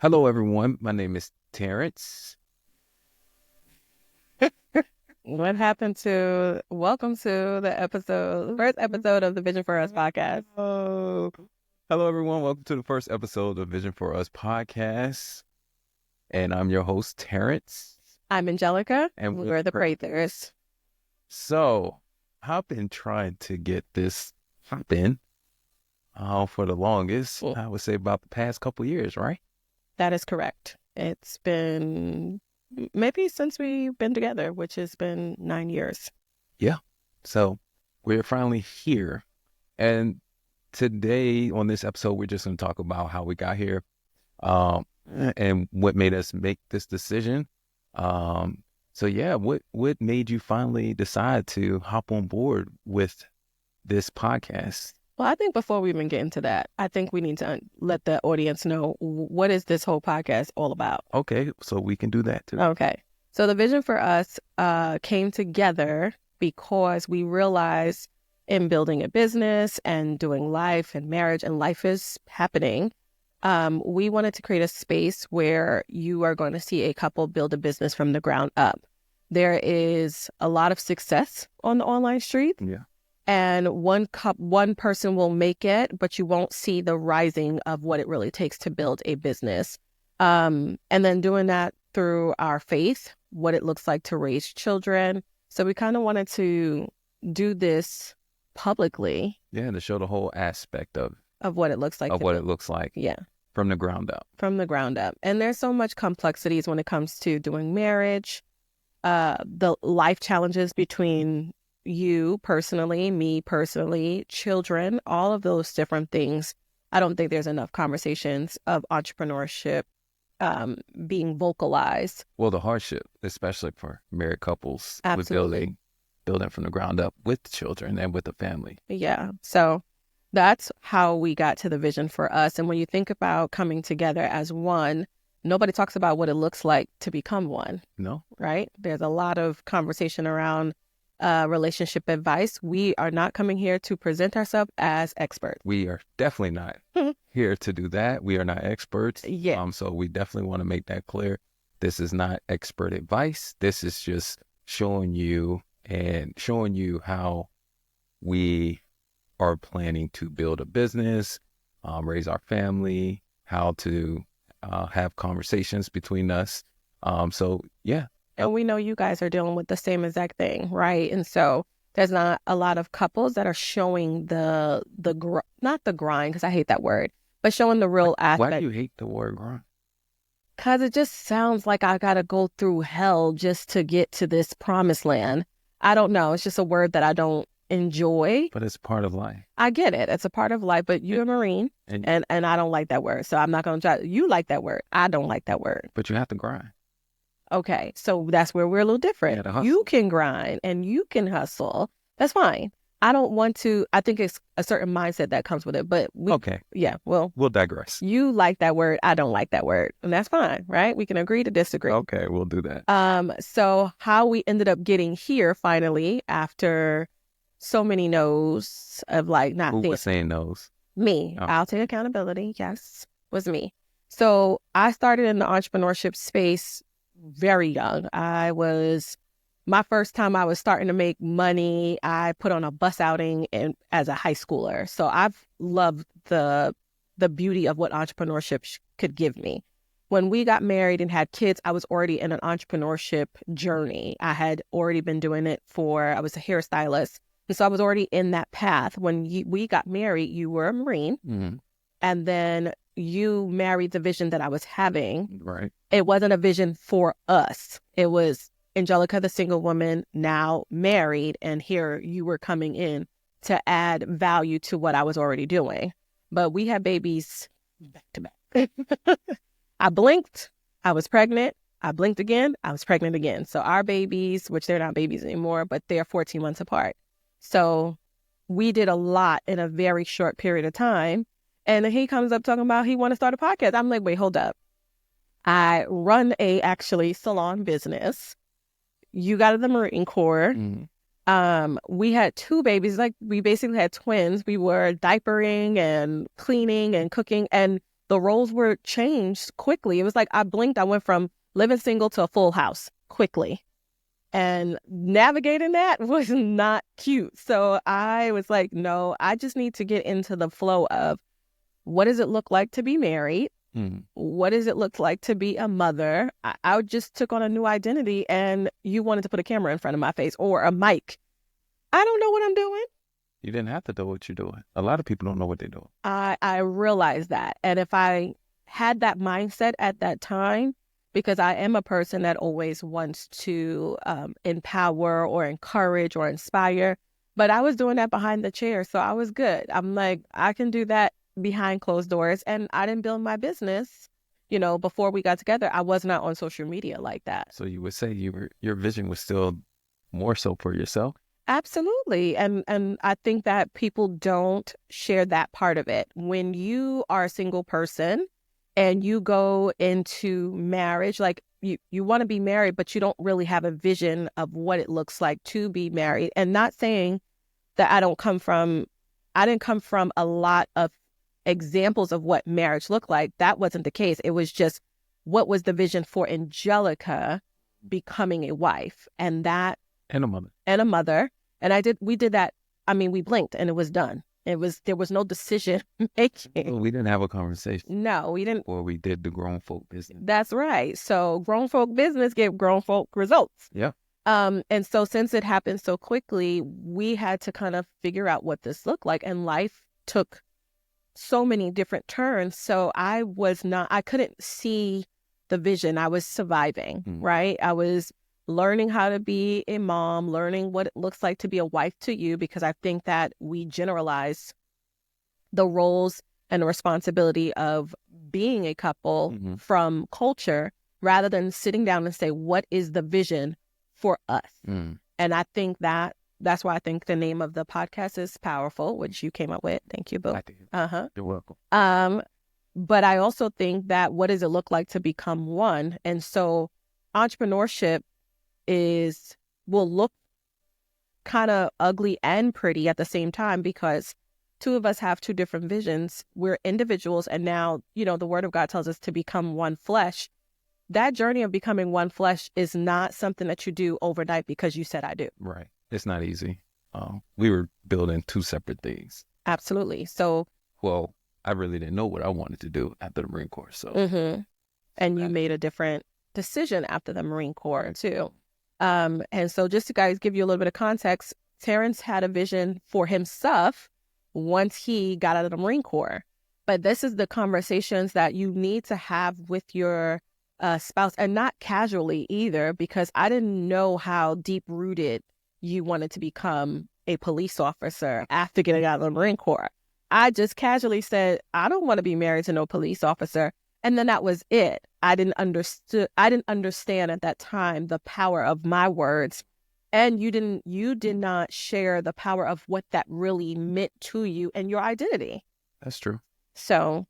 Hello, everyone. My name is Terrence. What happened to welcome to the first episode of the Vision for Us podcast? Oh, hello, everyone. Welcome to the first episode of Vision for Us podcast. And I'm your host, Terrence. I'm Angelica, And we're the Prathers. So, I've been trying to get this happen for the longest, I would say about the past couple years, right? That is correct. It's been maybe since we've been together, which has been 9 years. Yeah. So, we're finally here. And today on this episode, we're just going to talk about how we got here and what made us make this decision. So yeah, what made you finally decide to hop on board with this podcast? Well, I think before we even get into that, I think we need to let the audience know what is this whole podcast all about. Okay, so we can do that too. Okay. So the Vision for Us came together because we realized in building a business and doing life and marriage and life is happening, we wanted to create a space where you are going to see a couple build a business from the ground up. There is a lot of success on the online street. Yeah. And one person will make it, but you won't see the rising of what it really takes to build a business. And then doing that through our faith, what it looks like to raise children. So we kind of wanted to do this publicly. Yeah, to show the whole aspect of what it looks like. It looks like. Yeah. From the ground up. From the ground up. And there's so much complexities when it comes to doing marriage, the life challenges between you personally, me personally, children, all of those different things. I don't think there's enough conversations of entrepreneurship being vocalized. Well, the hardship, especially for married couples, Absolutely. with building from the ground up with children and with the family. Yeah. So that's how we got to the Vision for Us. And when you think about coming together as one, nobody talks about what it looks like to become one. No. Right? There's a lot of conversation around relationship advice. We are not coming here to present ourselves as experts. We are definitely not here to do that. We are not experts. Yeah. So we definitely want to make that clear. This is not expert advice. This is just showing you how we are planning to build a business, raise our family, how to have conversations between us. So yeah. And we know you guys are dealing with the same exact thing, right? And so there's not a lot of couples that are showing not the grind, because I hate that word, but showing the real aspect. Why do you hate the word grind? Because it just sounds like I got to go through hell just to get to this promised land. I don't know. It's just a word that I don't enjoy. But it's part of life. I get it. It's a part of life, but you're a Marine, and I don't like that word. So I'm not going to try. You like that word. I don't like that word. But you have to grind. Okay, so that's where we're a little different. You can grind and you can hustle. That's fine. I don't want to. I think it's a certain mindset that comes with it. But okay. Yeah, well. We'll digress. You like that word. I don't like that word. And that's fine, right? We can agree to disagree. Okay, we'll do that. So how we ended up getting here finally after so many no's of like not Who was saying no's? Me. Oh. I'll take accountability. Yes, was me. So I started in the entrepreneurship space very young. My first time I was starting to make money, I put on a bus outing as a high schooler. So I've loved the beauty of what entrepreneurship could give me. When we got married and had kids, I was already in an entrepreneurship journey. I had already been doing it I was a hairstylist. And so I was already in that path. When we got married, you were a Marine. Mm-hmm. And then you married the vision that I was having. Right. It wasn't a vision for us. It was Angelica, the single woman, now married. And here you were coming in to add value to what I was already doing. But we had babies back to back. I blinked. I was pregnant. I blinked again. I was pregnant again. So our babies, which they're not babies anymore, but they're 14 months apart. So we did a lot in a very short period of time. And he comes up talking about he want to start a podcast. I'm like, wait, hold up. I run a salon business. You got in the Marine Corps. Mm-hmm. We had 2 babies. Like we basically had twins. We were diapering and cleaning and cooking. And the roles were changed quickly. It was like I blinked. I went from living single to a full house quickly. And navigating that was not cute. So I was like, no, I just need to get into the flow of what does it look like to be married? What does it look like to be a mother? I just took on a new identity, and you wanted to put a camera in front of my face or a mic. I don't know what I'm doing. You didn't have to know what you're doing. A lot of people don't know what they're doing. I realized that. And if I had that mindset at that time, because I am a person that always wants to empower or encourage or inspire, but I was doing that behind the chair. So I was good. I'm like, I can do that behind closed doors. And I didn't build my business. You know, before we got together, I was not on social media like that. So you would say your vision was still more so for yourself? Absolutely. And I think that people don't share that part of it. When you are a single person and you go into marriage, like you want to be married, but you don't really have a vision of what it looks like to be married. And not saying that I didn't come from a lot of examples of what marriage looked like. That wasn't the case. It was just what was the vision for Angelica becoming a wife and a mother. And a mother. And we did that. I mean, we blinked and it was done. There was no decision making. Well, we didn't have a conversation. No, we didn't. Or we did the grown folk business. That's right. So grown folk business gave grown folk results. Yeah. And so since it happened so quickly, we had to kind of figure out what this looked like. And life took so many different turns. So I couldn't see the vision. I was surviving, right? I was learning how to be a mom, learning what it looks like to be a wife to you, because I think that we generalize the roles and the responsibility of being a couple from culture rather than sitting down and say, what is the vision for us? And I think that's why I think the name of the podcast is powerful, which you came up with. Thank you, Boo. You're welcome. But I also think that what does it look like to become one? And so entrepreneurship will look kind of ugly and pretty at the same time, because two of us have two different visions. We're individuals. And now, the word of God tells us to become one flesh. That journey of becoming one flesh is not something that you do overnight because you said I do. Right. It's not easy. We were building two separate things. Absolutely. So, well, I really didn't know what I wanted to do after the Marine Corps. So, and you made a different decision after the Marine Corps too. And so just to guys give you a little bit of context, Terrence had a vision for himself once he got out of the Marine Corps. But this is the conversations that you need to have with your spouse, and not casually either, because I didn't know how deep rooted you wanted to become a police officer after getting out of the Marine Corps. I just casually said, I don't want to be married to no police officer. And then that was it. I didn't understand at that time the power of my words. And you did not share the power of what that really meant to you and your identity. That's true. So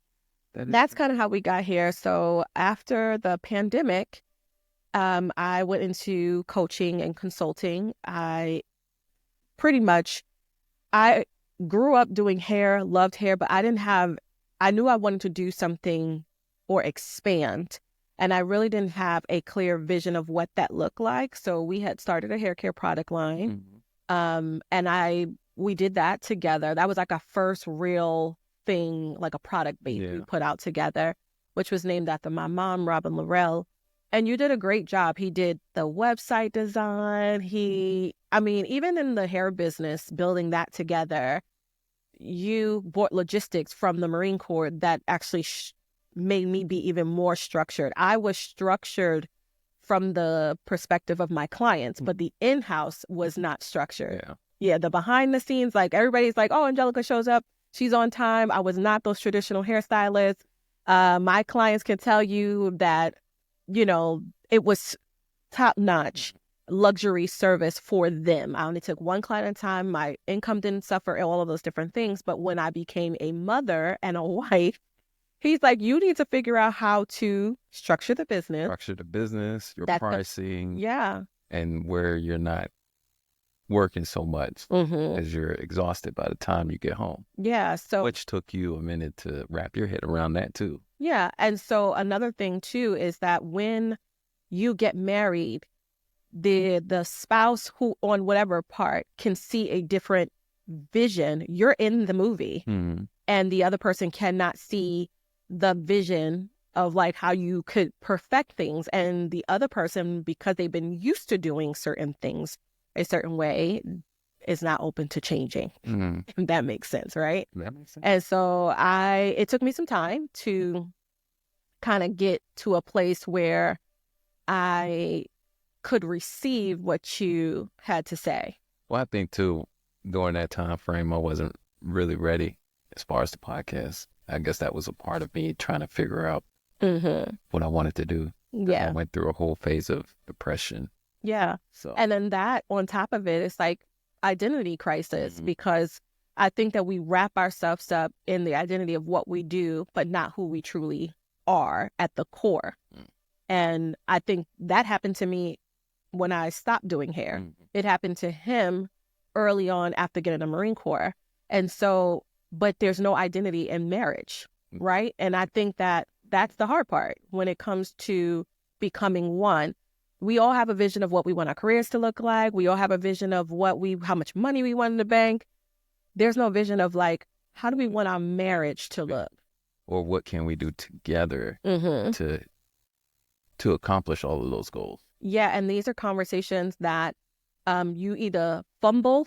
that's kind of how we got here. So after the pandemic, I went into coaching and consulting. I grew up doing hair, loved hair, but I knew I wanted to do something or expand. And I really didn't have a clear vision of what that looked like. So we had started a hair care product line. And we did that together. That was like our first real thing, like a product baby we put out together, which was named after my mom, Robin Laurel. And you did a great job. He did the website design. Even in the hair business, building that together, you bought logistics from the Marine Corps that actually made me be even more structured. I was structured from the perspective of my clients, but the in-house was not structured. Yeah, the behind the scenes, like everybody's like, oh, Angelica shows up, she's on time. I was not those traditional hairstylists. My clients can tell you that, it was top-notch luxury service for them. I only took one client at a time. My income didn't suffer, all of those different things. But when I became a mother and a wife, he's like, you need to figure out how to structure the business. Your pricing. Yeah. And where you're not working so much Mm-hmm. as you're exhausted by the time you get home, Yeah. So, which took you a minute to wrap your head around that too. yeah. And so another thing too is that when you get married, the spouse who on whatever part can see a different vision. You're in the movie Mm-hmm. and the other person cannot see the vision of like how you could perfect things. And the other person, because they've been used to doing certain things a certain way, is not open to changing. Mm-hmm. If that makes sense, right? That makes sense. And so it took me some time to kind of get to a place where I could receive what you had to say. Well, I think too, during that time frame, I wasn't really ready as far as the podcast. I guess that was a part of me trying to figure out Mm-hmm. what I wanted to do. I Yeah. went through a whole phase of depression. Yeah. So, And then that on top of it, it's like identity crisis because I think that we wrap ourselves up in the identity of what we do, but not who we truly are at the core. Mm. And I think that happened to me when I stopped doing hair. It happened to him early on after getting the Marine Corps. And so, but there's no identity in marriage, right? And I think that that's the hard part when it comes to becoming one. We all have a vision of what we want our careers to look like. We all have a vision of how much money we want in the bank. There's no vision of like, how do we want our marriage to look? or what can we do together Mm-hmm. to accomplish all of those goals? Yeah, and these are conversations that you either fumble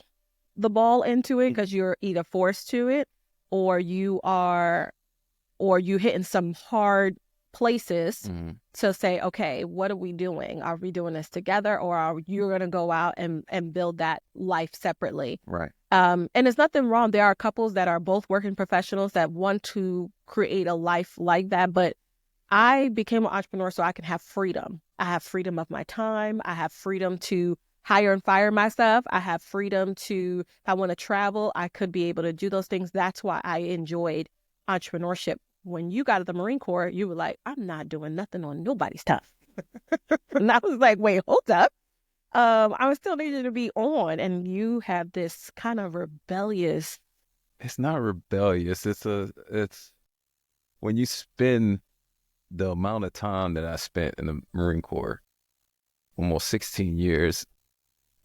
the ball into it because you're either forced to it, or you hitting some hard places to say, okay, what are we doing? Are we doing this together, or are you going to go out and build that life separately? Right. And there's nothing wrong. There are couples that are both working professionals that want to create a life like that, but I became an entrepreneur so I can have freedom. I have freedom of my time. I have freedom to hire and fire myself. I have freedom to, if I want to travel, I could be able to do those things. That's why I enjoyed entrepreneurship. When you got out of the Marine Corps, you were like, I'm not doing nothing on nobody's time. And I was like, wait, hold up. I was still needed to be on. And you have this kind of rebellious. It's not rebellious. It's when you spend the amount of time that I spent in the Marine Corps, almost 16 years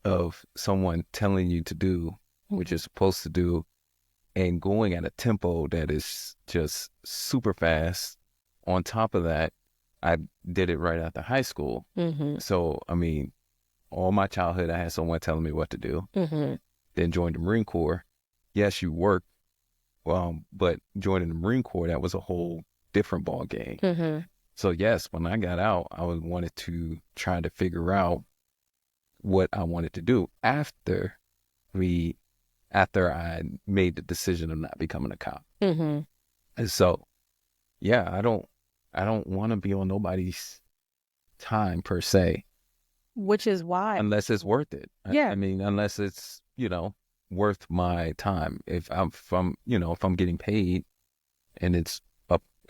of someone telling you to do what you're supposed to do and going at a tempo that is just super fast. On top of that, I did it right after high school. Mm-hmm. So, I mean, all my childhood, I had someone telling me what to do. Mm-hmm. Then joined the Marine Corps. Yes, you work, but joining the Marine Corps, that was a whole different ball game. Mm-hmm. So yes, when I got out, I wanted to try to figure out what I wanted to do after I made the decision of not becoming a cop. Mm-hmm. And so, yeah, I don't want to be on nobody's time per se, Which is why. unless it's worth it. Yeah. I mean, unless it's, worth my time. If I'm getting paid and it's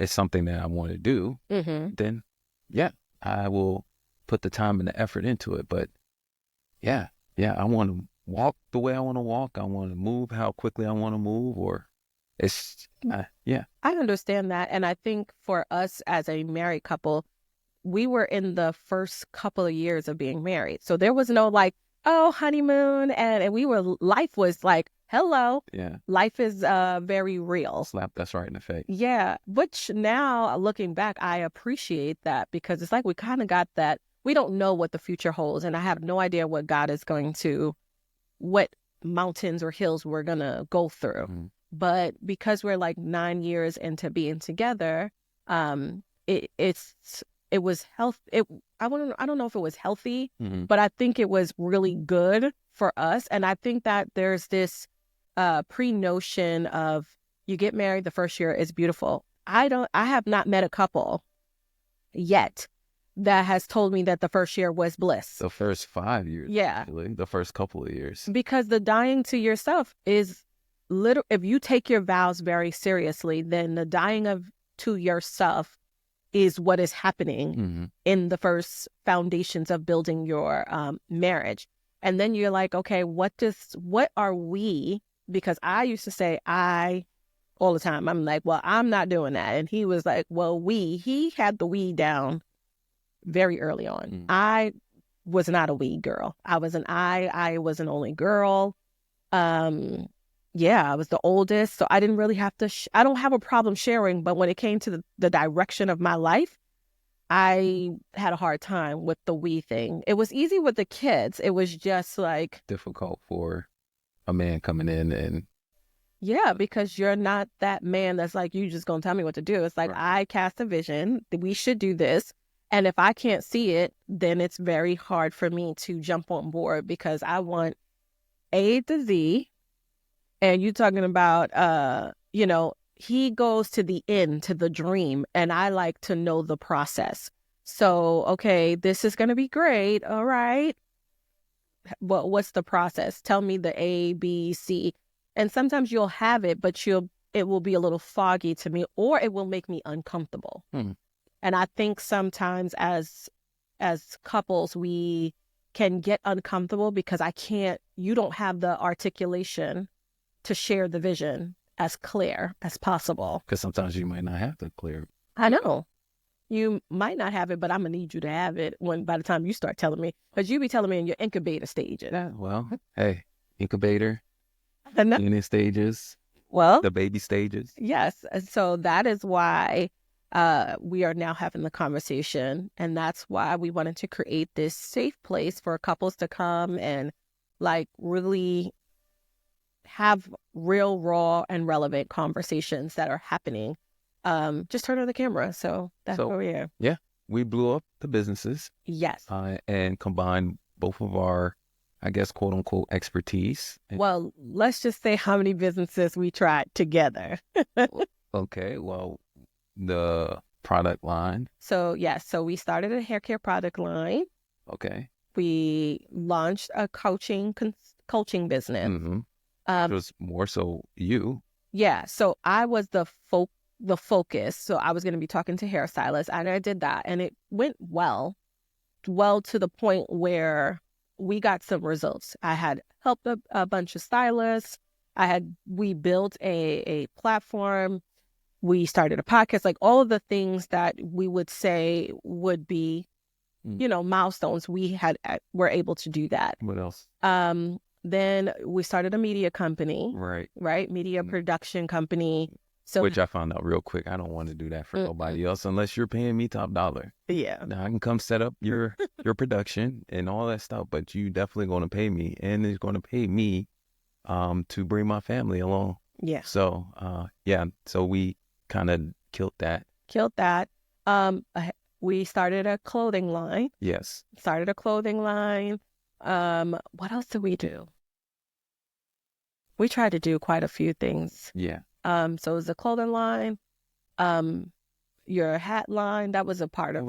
something that I want to do, then yeah, I will put the time and the effort into it. But yeah, I want to walk the way I want to walk. I want to move how quickly I want to move, or yeah. I understand that. And I think for us as a married couple, we were in the first couple of years of being married. So there was no like, oh, honeymoon. And life was like, hello. Yeah. Life is very real. Slap that's right in the face. Yeah. Which now looking back, I appreciate that because it's like we kind of got that. We don't know what the future holds. And I have no idea what God is what mountains or hills we're going to go through. Mm-hmm. But because we're like 9 years into being together, it was health. I don't know if it was healthy, but I think it was really good for us. And I think that there's this pre-notion of you get married the first year is beautiful. I have not met a couple yet that has told me that the first year was bliss. The first 5 years. Yeah. Actually, the first couple of years. Because the dying to yourself is if you take your vows very seriously, then the dying to yourself is what is happening in the first foundations of building your marriage. And then you're like, okay, what are we? Because I used to say I all the time. I'm like, well, I'm not doing that. And he was like, well, he had the we down very early on. I was not a we girl. I was an only girl. Yeah, I was the oldest. So I didn't really have to, I don't have a problem sharing. But when it came to the direction of my life, I had a hard time with the we thing. It was easy with the kids. It was just like difficult for a man coming in and yeah, because you're not that man that's like, you just gonna tell me what to do. It's like, right. I cast a vision that we should do this. And if I can't see it, then it's very hard for me to jump on board because I want A to Z. And you talking about, he goes to the end, to the dream. And I like to know the process. So, okay, this is going to be great. All right. But what's the process? Tell me the A, B, C. And sometimes you'll have it, but it will be a little foggy to me, or it will make me uncomfortable. And I think sometimes as couples, we can get uncomfortable because you don't have the articulation to share the vision as clear as possible. Because sometimes you might not have to clear. I know. You might not have it, but I'm going to need you to have it by the time you start telling me. Because you be telling me in your incubator stages. Yeah, well, hey, incubator, No. unit stages, well, the baby stages. Yes. And so that is why we are now having the conversation. And that's why we wanted to create this safe place for couples to come and like really have real, raw, and relevant conversations that are happening. Just turn on the camera. So that's where we are. Yeah. We blew up the businesses. Yes. And combined both of our, I guess, quote unquote, expertise. Well, let's just say how many businesses we tried together. Okay. Well, the product line. So, yes. So we started a hair care product line. Okay. We launched a coaching business. Mm-hmm. It was more so you. Yeah. So I was the focus. So I was going to be talking to hairstylists, and I did that, and it went well to the point where we got some results. I had helped a bunch of stylists. We built a platform. We started a podcast, like all of the things that we would say would be, milestones. We were able to do that. What else? Then we started a media company. Right. Media production company. So, which I found out real quick. I don't want to do that for nobody else unless you're paying me top dollar. Yeah. Now I can come set up your production and all that stuff, but you definitely going to pay me, and it's going to pay me to bring my family along. Yeah. So so we kind of killed that. We started a clothing line. Yes. Started a clothing line. What else did we do? We tried to do quite a few things. Yeah. So it was a clothing line, your hat line, that was a part of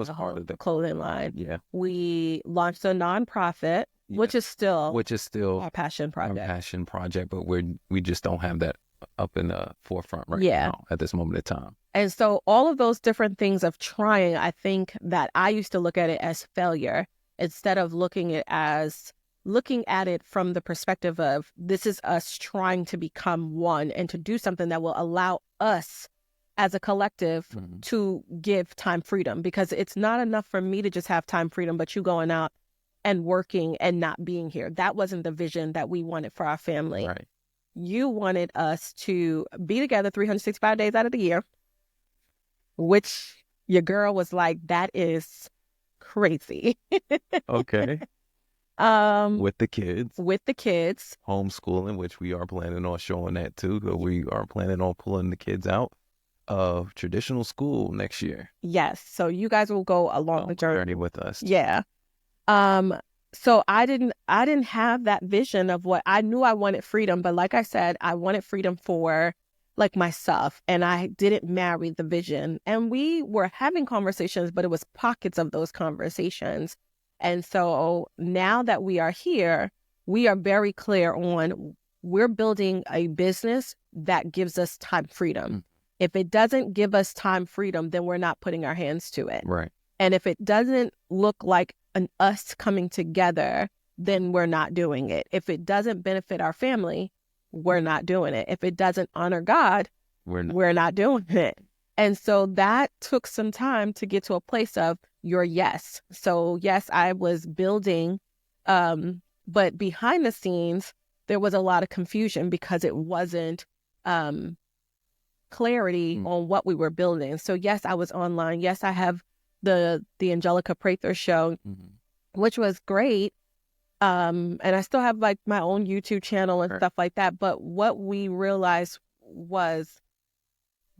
the clothing line. Yeah. We launched a nonprofit, which is still our passion project. But we just don't have that up in the forefront right now at this moment in time. And so all of those different things of trying, I think that I used to look at it as failure instead of looking at it from the perspective of this is us trying to become one and to do something that will allow us as a collective to give time freedom, because it's not enough for me to just have time freedom, but you going out and working and not being here. That wasn't the vision that we wanted for our family. Right. You wanted us to be together 365 days out of the year, which your girl was like, that is crazy. Okay. With the kids, homeschooling, which we are planning on showing that too. But we are planning on pulling the kids out of traditional school next year. Yes, so you guys will go along the journey with us. Yeah. So I didn't have that vision of what I knew. I wanted freedom, but like I said, I wanted freedom for like myself, and I didn't marry the vision. And we were having conversations, but it was pockets of those conversations. And so now that we are here, we are very clear on we're building a business that gives us time freedom. If it doesn't give us time freedom, then we're not putting our hands to it. Right. And if it doesn't look like us coming together then we're not doing it. If it doesn't benefit our family, we're not doing it. If it doesn't honor God, we're not doing it. And so that took some time to get to a place of your yes. So yes, I was building, but behind the scenes, there was a lot of confusion because it wasn't clarity on what we were building. So yes, I was online. Yes, I have the Angelica Prather show, which was great. And I still have like my own YouTube channel and stuff like that. But what we realized was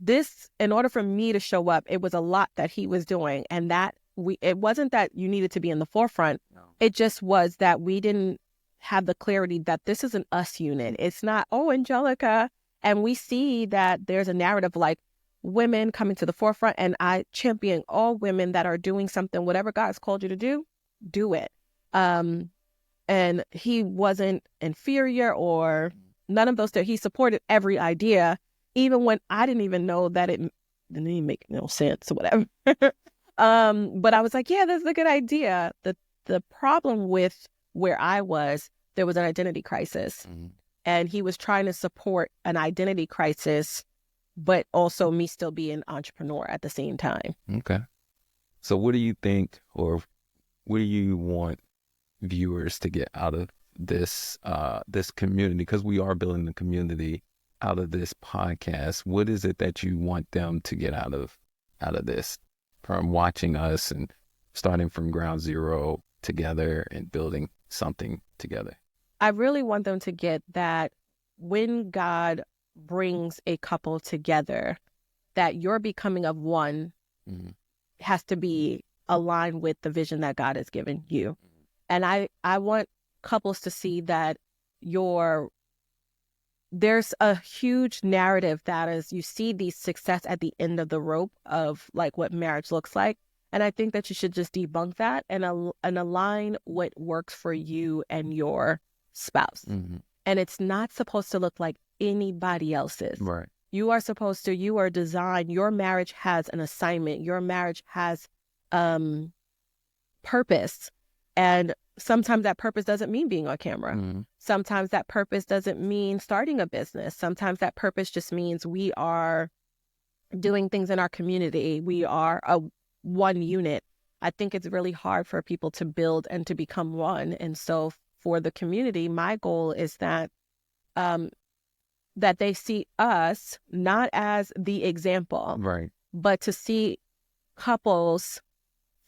this, in order for me to show up, it was a lot that he was doing. And that it wasn't that you needed to be in the forefront. No. It just was that we didn't have the clarity that this is an us unit. It's not, oh, Angelica. And we see that there's a narrative like women coming to the forefront, and I champion all women that are doing something, whatever God's called you to do it. And he wasn't inferior or none of those things. He supported every idea, even when I didn't even know that it didn't even make no sense or whatever. But I was like, yeah, that's a good idea. The problem with where I was, there was an identity crisis. And he was trying to support an identity crisis, but also me still being an entrepreneur at the same time. Okay. So what do you think, or what do you want viewers to get out of this this community? Because we are building the community out of this podcast. What is it that you want them to get out of this, from watching us and starting from ground zero together and building something together? I really want them to get that when God brings a couple together, that your becoming of one has to be aligned with the vision that God has given you. And I want couples to see that there's a huge narrative that is, you see the success at the end of the rope of like what marriage looks like. And I think that you should just debunk that and align what works for you and your spouse. And it's not supposed to look like anybody else's. Right. You are designed, your marriage has an assignment, your marriage has purpose. And sometimes that purpose doesn't mean being on camera. Sometimes that purpose doesn't mean starting a business. Sometimes that purpose just means we are doing things in our community. We are a one unit. I think it's really hard for people to build and to become one. And so for the community, my goal is that that they see us not as the example, right, but to see couples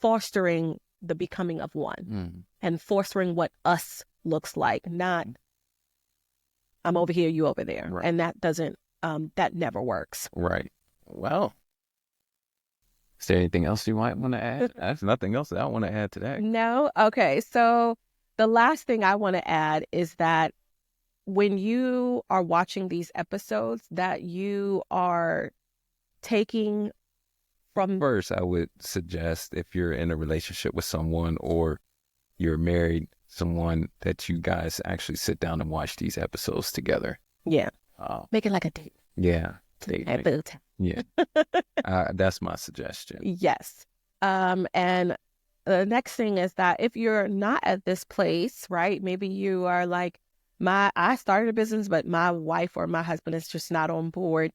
fostering the becoming of one and fostering what us looks like, not I'm over here, you over there. Right. And that doesn't, that never works. Right. Well, is there anything else you might want to add? There's nothing else that I want to add to that. No? Okay. So the last thing I want to add is that when you are watching these episodes, that you are taking from... First, I would suggest if you're in a relationship with someone or you're married, someone, that you guys actually sit down and watch these episodes together. Yeah. Make it like a date. Yeah. Date. Yeah. That's my suggestion. Yes. And the next thing is that if you're not at this place, right, maybe you are like, I started a business, but my wife or my husband is just not on board.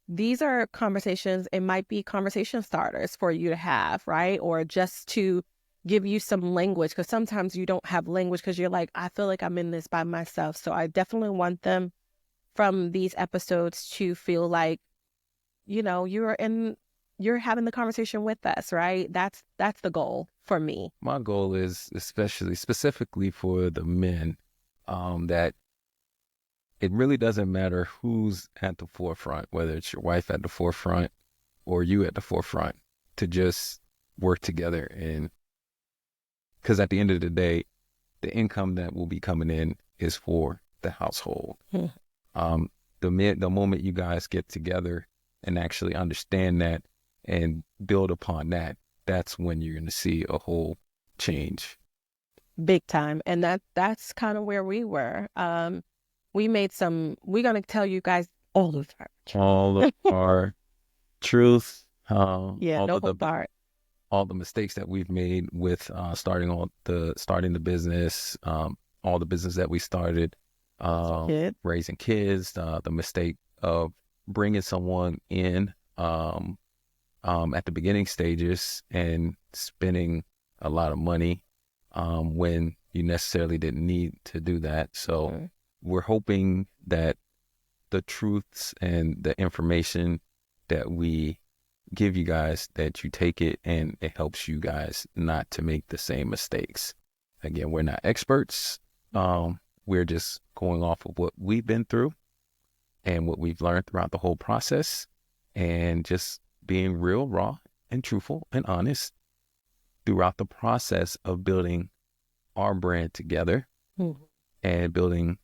These are conversations, it might be conversation starters for you to have, right? Or just to give you some language, because sometimes you don't have language because you're like, I feel like I'm in this by myself. So I definitely want them from these episodes to feel like, you know, you're having the conversation with us, right? That's the goal for me. My goal is specifically for the men, that it really doesn't matter who's at the forefront, whether it's your wife at the forefront or you at the forefront, to just work together. And because at the end of the day, the income that will be coming in is for the household. The moment you guys get together and actually understand that and build upon that, that's when you're going to see a whole change. Big time. And that's kind of where we were. We're going to tell you guys all of our truth. All of our truth. Yeah, no part. all the mistakes that we've made with starting the business, all the business that we started, raising kids, the mistake of bringing someone in at the beginning stages and spending a lot of money when you necessarily didn't need to do that. So we're hoping that the truths and the information that we give you guys, that you take it and it helps you guys not to make the same mistakes. Again, we're not experts. We're just going off of what we've been through and what we've learned throughout the whole process, and just being real, raw, and truthful and honest throughout the process of building our brand together and building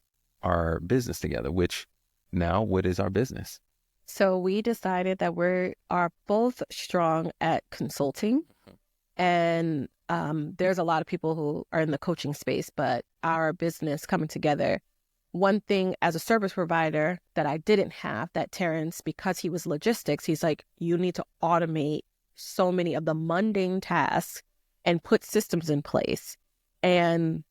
our business together, which now, what is our business? So we decided that we are both strong at consulting, and there's a lot of people who are in the coaching space, but our business coming together, one thing as a service provider that I didn't have, that Terrence, because he was logistics, he's like, you need to automate so many of the mundane tasks and put systems in place. And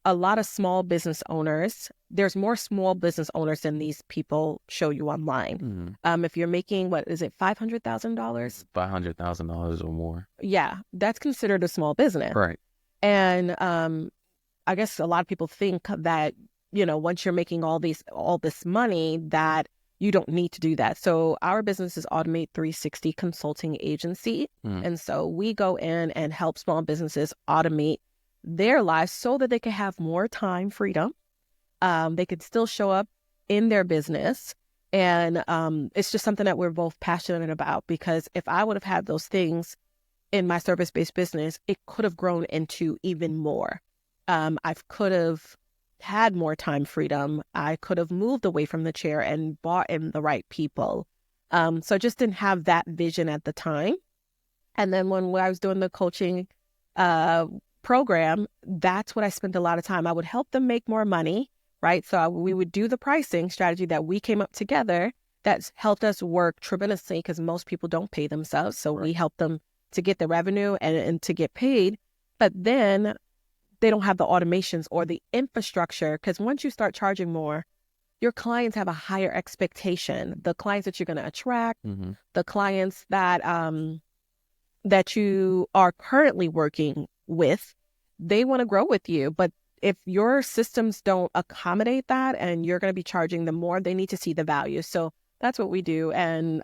a lot of small business owners, there's more small business owners than these people show you online. If you're making, what is it, $500,000? $500,000 or more. Yeah, that's considered a small business. Right. And I guess a lot of people think that, once you're making all this money, that you don't need to do that. So our business is Automate 360 Consulting Agency. And so we go in and help small businesses automate their lives so that they can have more time freedom. They could still show up in their business. And it's just something that we're both passionate about, because if I would have had those things in my service-based business, it could have grown into even more. I could have had more time freedom. I could have moved away from the chair and brought in the right people. So I just didn't have that vision at the time. And then when I was doing the coaching program, that's what I spent a lot of time. I would help them make more money, right? So we would do the pricing strategy that we came up together that's helped us work tremendously, because most people don't pay themselves. So we help them to get the revenue and to get paid. But then they don't have the automations or the infrastructure, because once you start charging more, your clients have a higher expectation. The clients that you're going to attract, the clients that that you are currently working with, they want to grow with you. But if your systems don't accommodate that and you're going to be charging them more, they need to see the value. So that's what we do. And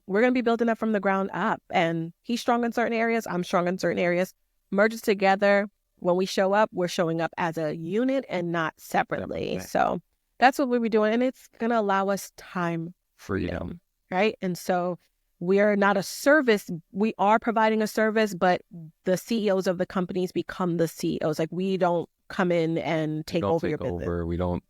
we're going to be building that from the ground up. And he's strong in certain areas. I'm strong in certain areas. Merge it together. When we show up, we're showing up as a unit and not separately. Okay. So that's what we'll be doing. And it's going to allow us time freedom, right? And so we are not a service. We are providing a service, but the CEOs of the companies become the CEOs. Like, we don't come in and take over your business. We don't,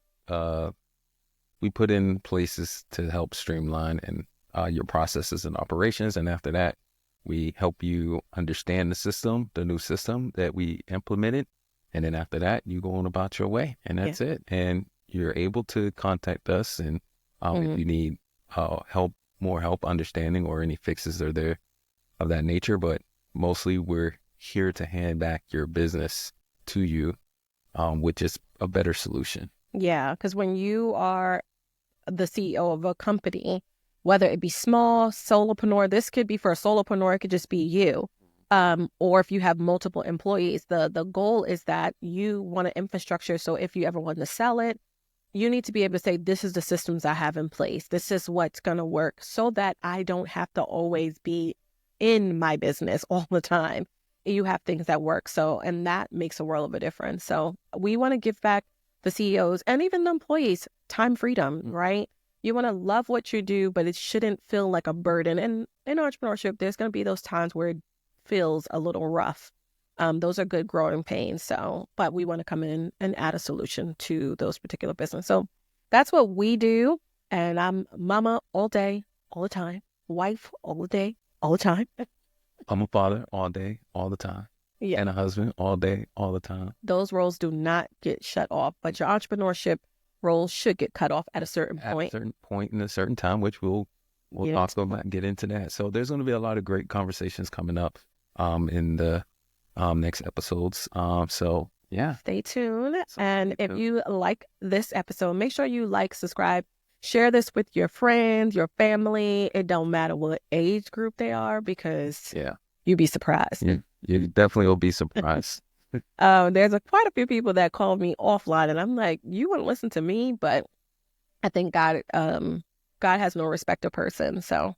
we put in places to help streamline and your processes and operations. And after that, we help you understand the system, the new system that we implemented. And then after that, you go on about your way, and that's it. And you're able to contact us. And if you need more help understanding, or any fixes are there of that nature. But mostly we're here to hand back your business to you, which is a better solution. Yeah, because when you are the CEO of a company, whether it be small, solopreneur, this could be for a solopreneur, it could just be you. Or if you have multiple employees, the goal is that you want an infrastructure. So if you ever want to sell it, you need to be able to say, this is the systems I have in place. This is what's going to work, so that I don't have to always be in my business all the time. You have things that work. So, and that makes a world of a difference. So we want to give back the CEOs and even the employees time freedom, right? You want to love what you do, but it shouldn't feel like a burden. And in entrepreneurship, there's going to be those times where it feels a little rough. Those are good growing pains. So, but we want to come in and add a solution to those particular businesses. So that's what we do. And I'm mama all day, all the time. Wife all the day, all the time. I'm a father all day, all the time. Yeah. And a husband all day, all the time. Those roles do not get shut off, but your entrepreneurship roles should get cut off at a certain point. At a certain point in a certain time, which we'll talk about, get into that. So there's going to be a lot of great conversations coming up in the next episodes. So yeah. Stay tuned. So And stay if tuned. you like this episode, make sure you like, subscribe, share this with your friends, your family. It don't matter what age group they are because Yeah. you'd be surprised. You definitely will be surprised. There's quite a few people that call me offline, and I'm like, you wouldn't listen to me, but I think God has no respect of person. So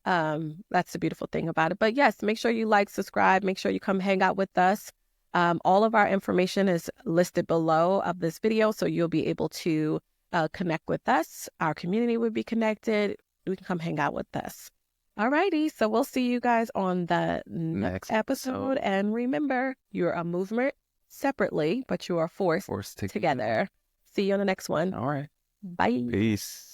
that's the beautiful thing about it. But yes, make sure you like, subscribe, make sure you come hang out with us. All of our information is listed below of this video, so you'll be able to connect with us. Our community will be connected. You can come hang out with us. Alrighty, so we'll see you guys on the next episode. And remember, you're a movement separately, but you are forced Forced together. See you on the next one. All right. Bye. Peace.